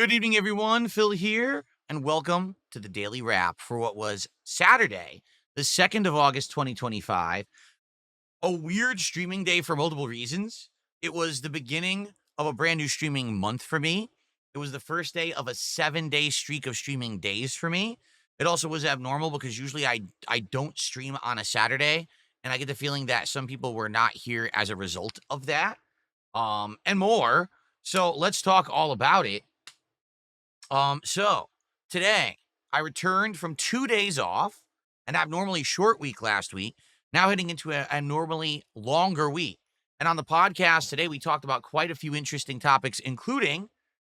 Good evening, everyone. Phil here, and welcome to the Daily Wrap for what was Saturday, the 2nd of August, 2025. A weird streaming day for multiple reasons. It was the beginning of a brand new streaming month for me. It was the first day of a 7-day streak of streaming days for me. It also was abnormal because usually I don't stream on a Saturday, and I get the feeling that some people were not here as a result of that, and more. So let's talk all about it. So today I returned from 2 days off, an abnormally short week last week, now heading into a normally longer week. And on the podcast today, we talked about quite a few interesting topics, including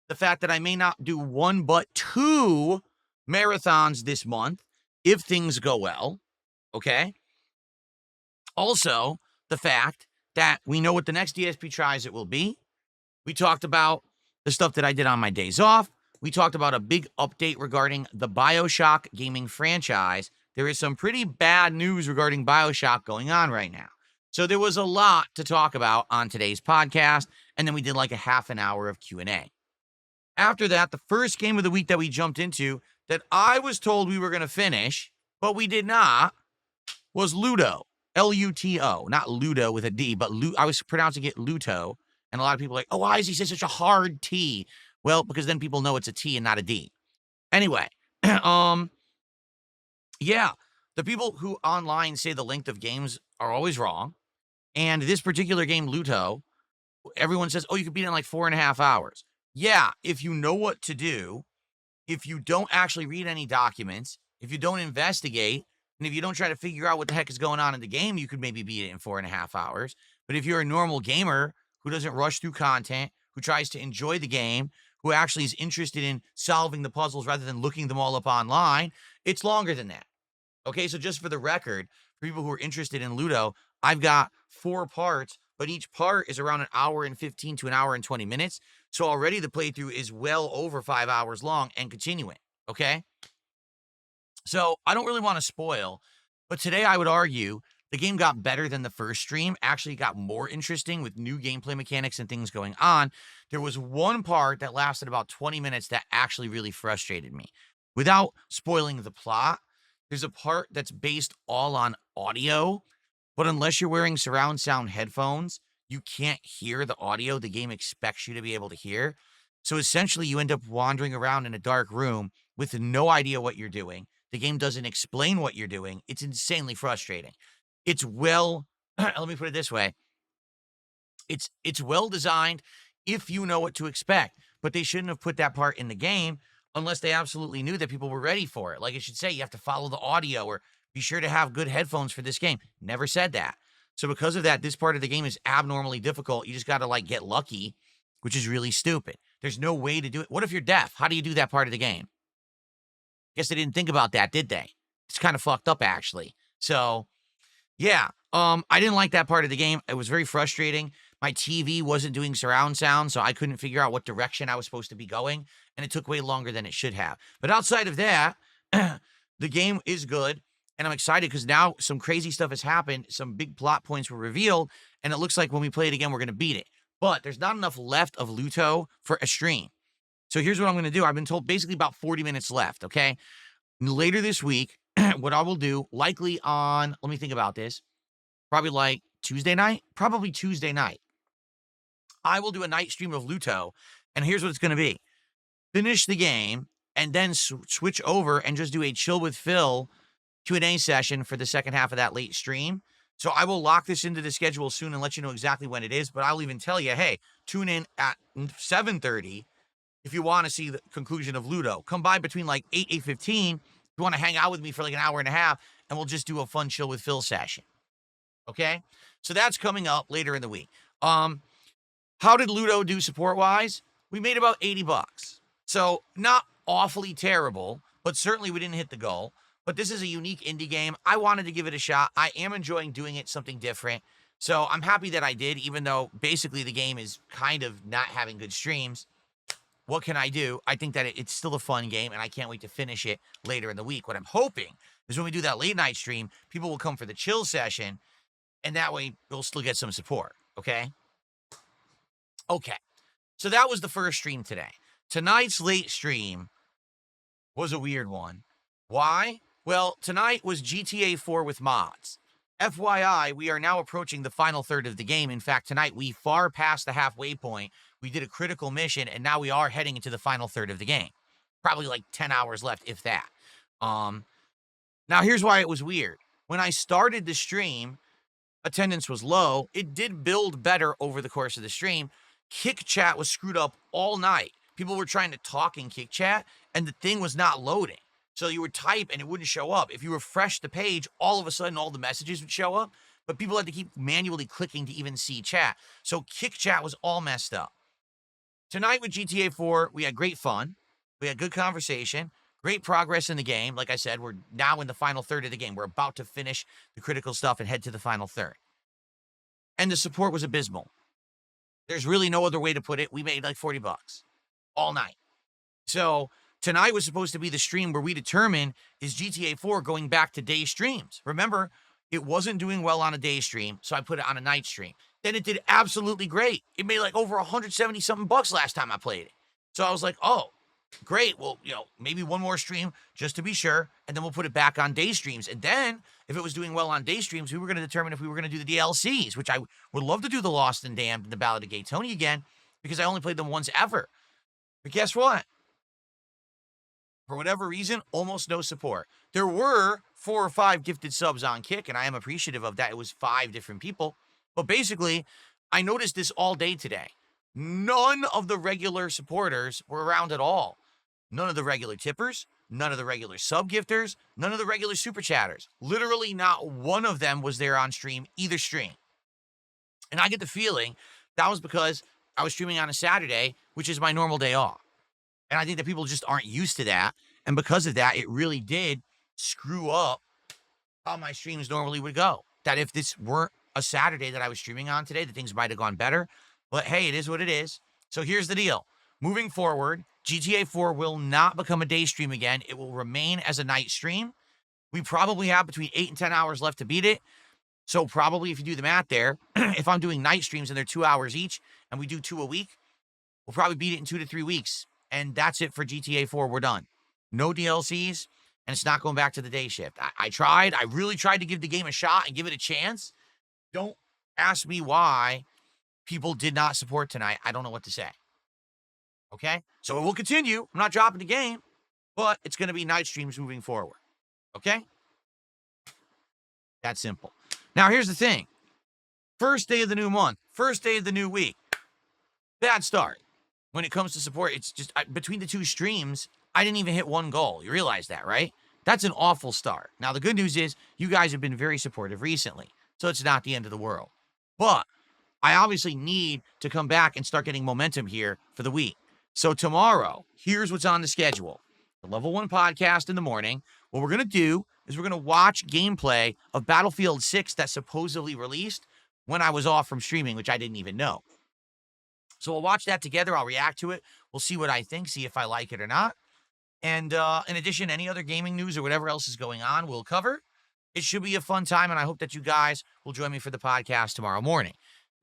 the fact that I may not do one but two marathons this month if things go well. Okay. Also, the fact that we know what the next DSP tries it will be. We talked about the stuff that I did on my days off. We talked about a big update regarding the BioShock gaming franchise. There is some pretty bad news regarding BioShock going on right now. So there was a lot to talk about on today's podcast, and then we did like a half an hour of Q&A. After that, the first game of the week that we jumped into that I was told we were going to finish, but we did not, was LUTO. L-U-T-O. Not Ludo with a D, but I was pronouncing it LUTO. And a lot of people are like, oh, why does he say such a hard T? Well, because then people know it's a T and not a D. Anyway, yeah, the people who online say the length of games are always wrong. And this particular game, LUTO, everyone says, oh, you could beat it in like 4.5 hours. Yeah, if you know what to do, if you don't actually read any documents, if you don't investigate, and if you don't try to figure out what the heck is going on in the game, you could maybe beat it in 4.5 hours. But if you're a normal gamer who doesn't rush through content, who tries to enjoy the game, who actually is interested in solving the puzzles rather than looking them all up online, it's longer than that. Okay, so just for the record, for people who are interested in LUTO, I've got 4 parts, but each part is around 1:15 to 1:20 minutes. So already the playthrough is well over 5 hours long and continuing, okay? So I don't really want to spoil, but today I would argue the game got better than the first stream, actually got more interesting with new gameplay mechanics and things going on. There was one part that lasted about 20 minutes that actually really frustrated me. Without spoiling the plot, there's a part that's based all on audio, but unless you're wearing surround sound headphones, you can't hear the audio the game expects you to be able to hear. So essentially, you end up wandering around in a dark room with no idea what you're doing. The game doesn't explain what you're doing. It's insanely frustrating. It's well, let me put it this way. It's well designed if you know what to expect, but they shouldn't have put that part in the game unless they absolutely knew that people were ready for it. Like it should say you have to follow the audio or be sure to have good headphones for this game. Never said that. So because of that, this part of the game is abnormally difficult. You just got to like get lucky, which is really stupid. There's no way to do it. What if you're deaf? How do you do that part of the game? Guess they didn't think about that, did they? It's kind of fucked up, actually. So, yeah, I didn't like that part of the game. It was very frustrating. My TV wasn't doing surround sound, so I couldn't figure out what direction I was supposed to be going, and it took way longer than it should have. But outside of that, the game is good, and I'm excited because now some crazy stuff has happened. Some big plot points were revealed, and it looks like when we play it again, we're going to beat it. But there's not enough left of LUTO for a stream. So here's what I'm going to do. I've been told basically about 40 minutes left, okay? Later this week, what I will do, likely on, let me think about this, probably like Tuesday night? Probably Tuesday night. I will do a night stream of LUTO, and here's what it's going to be. Finish the game, and then switch over and just do a Chill with Phil Q&A session for the second half of that late stream. So I will lock this into the schedule soon and let you know exactly when it is, but I'll even tell you, hey, tune in at 7:30 if you want to see the conclusion of LUTO. Come by between like 8:15 if you want to hang out with me for like an hour and a half, and we'll just do a fun Chill with Phil session. Okay? So that's coming up later in the week. How did LUTO do support-wise? We made about $80. So not awfully terrible, but certainly we didn't hit the goal. But this is a unique indie game. I wanted to give it a shot. I am enjoying doing it, something different. So I'm happy that I did, even though basically the game is kind of not having good streams. What can I do? I think that it's still a fun game, and I can't wait to finish it later in the week. What I'm hoping is when we do that late night stream, people will come for the chill session, and that way we'll still get some support, okay? Okay, so that was the first stream today. tonight's late stream was a weird one. Why? Well, tonight was GTA 4 with mods. FYI, we are now approaching the final third of the game. In fact, tonight we far past the halfway point. We did a critical mission, and now we are heading into the final third of the game. Probably like 10 hours left, if that. Now here's why it was weird. When I started the stream, attendance was low. It did build better over the course of the stream. Kick chat was screwed up all night. People were trying to talk in kick chat, and the thing was not loading. So you would type and it wouldn't show up. If you refresh the page, all of a sudden all the messages would show up, but people had to keep manually clicking to even see chat. So kick chat was all messed up. Tonight with GTA 4, we had great fun. We had good conversation, great progress in the game. Like I said, we're now in the final third of the game. We're about to finish the critical stuff and head to the final third. And the support was abysmal. There's really no other way to put it. We made like $40 all night. So tonight was supposed to be the stream where we determine, is GTA 4 going back to day streams? Remember, it wasn't doing well on a day stream, so I put it on a night stream. Then it did absolutely great. It made like over 170 something bucks last time I played it. So I was like, oh, great. Well, maybe one more stream just to be sure, and then we'll put it back on day streams. And then if it was doing well on day streams, we were going to determine if we were going to do the DLCs, which I would love to do the Lost and Damned and the Ballad of Gay Tony again, because I only played them once ever. But guess what? For whatever reason, almost no support. There were 4 or 5 gifted subs on Kick, and I am appreciative of that. It was 5 different people. But basically, I noticed this all day today. None of the regular supporters were around at all. None of the regular tippers, none of the regular sub gifters, none of the regular super chatters. Literally not one of them was there on stream, either stream. And I get the feeling that was because I was streaming on a Saturday, which is my normal day off. And I think that people just aren't used to that. And because of that, it really did screw up how my streams normally would go. That if this weren't a Saturday that I was streaming on today, that things might have gone better. But hey, it is what it is. So here's the deal. Moving forward, GTA 4 will not become a day stream again. It will remain as a night stream. We probably have between 8 and 10 hours left to beat it. So probably if you do the math there, if I'm doing night streams and they're 2 hours each and we do 2 a week, we'll probably beat it in 2 to 3 weeks. And that's it for GTA 4. We're done. No DLCs, and it's not going back to the day shift. I tried. I really tried to give the game a shot and give it a chance. Don't ask me why people did not support tonight. I don't know what to say. Okay? So it will continue. I'm not dropping the game, but it's going to be night streams moving forward. Okay? That's simple. Now, here's the thing. First day of the new month. First day of the new week. Bad start. When it comes to support, it's just between the 2 streams, I didn't even hit 1 goal. You realize that, right? That's an awful start. Now, the good news is you guys have been very supportive recently, so it's not the end of the world. But I obviously need to come back and start getting momentum here for the week. So tomorrow, here's what's on the schedule. The Level 1 podcast in the morning. What we're going to do is we're going to watch gameplay of Battlefield 6 that supposedly released when I was off from streaming, which I didn't even know. So we'll watch that together. I'll react to it. We'll see what I think, see if I like it or not. And in addition, any other gaming news or whatever else is going on, we'll cover. It should be a fun time, and I hope that you guys will join me for the podcast tomorrow morning.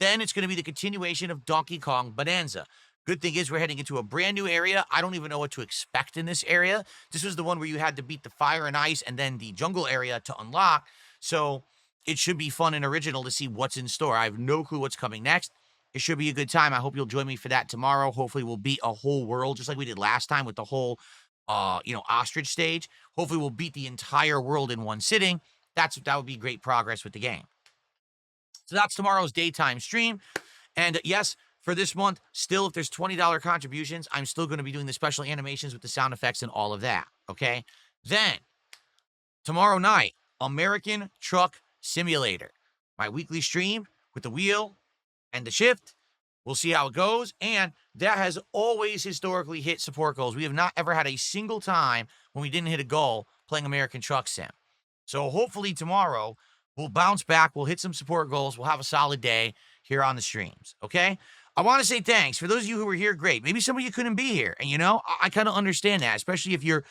Then it's going to be the continuation of Donkey Kong Bonanza. Good thing is we're heading into a brand new area. I don't even know what to expect in this area. This was the one where you had to beat the fire and ice and then the jungle area to unlock. So it should be fun and original to see what's in store. I have no clue what's coming next. It should be a good time. I hope you'll join me for that tomorrow. Hopefully we'll beat a whole world, just like we did last time with the whole, ostrich stage. Hopefully we'll beat the entire world in one sitting. That would be great progress with the game. So that's tomorrow's daytime stream. And yes, for this month, still, if there's $20 contributions, I'm still going to be doing the special animations with the sound effects and all of that. Okay. Then tomorrow night, American Truck Simulator, my weekly stream with the wheel and the shift. We'll see how it goes. And that has always historically hit support goals. We have not ever had a single time when we didn't hit a goal playing American Truck Sim. So hopefully tomorrow we'll bounce back. We'll hit some support goals. We'll have a solid day here on the streams. Okay? I want to say thanks. For those of you who were here, great. Maybe some of you couldn't be here. And I kind of understand that, especially if you're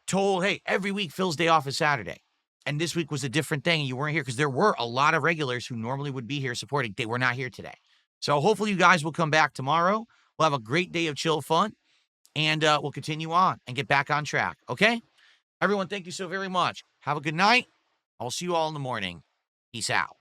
told, hey, every week Phil's day off is Saturday. And this week was a different thing and you weren't here, because there were a lot of regulars who normally would be here supporting. They were not here today. So hopefully you guys will come back tomorrow. We'll have a great day of chill fun. and we'll continue on and get back on track. Okay? Everyone, thank you so very much. Have a good night. I'll see you all in the morning. Peace out.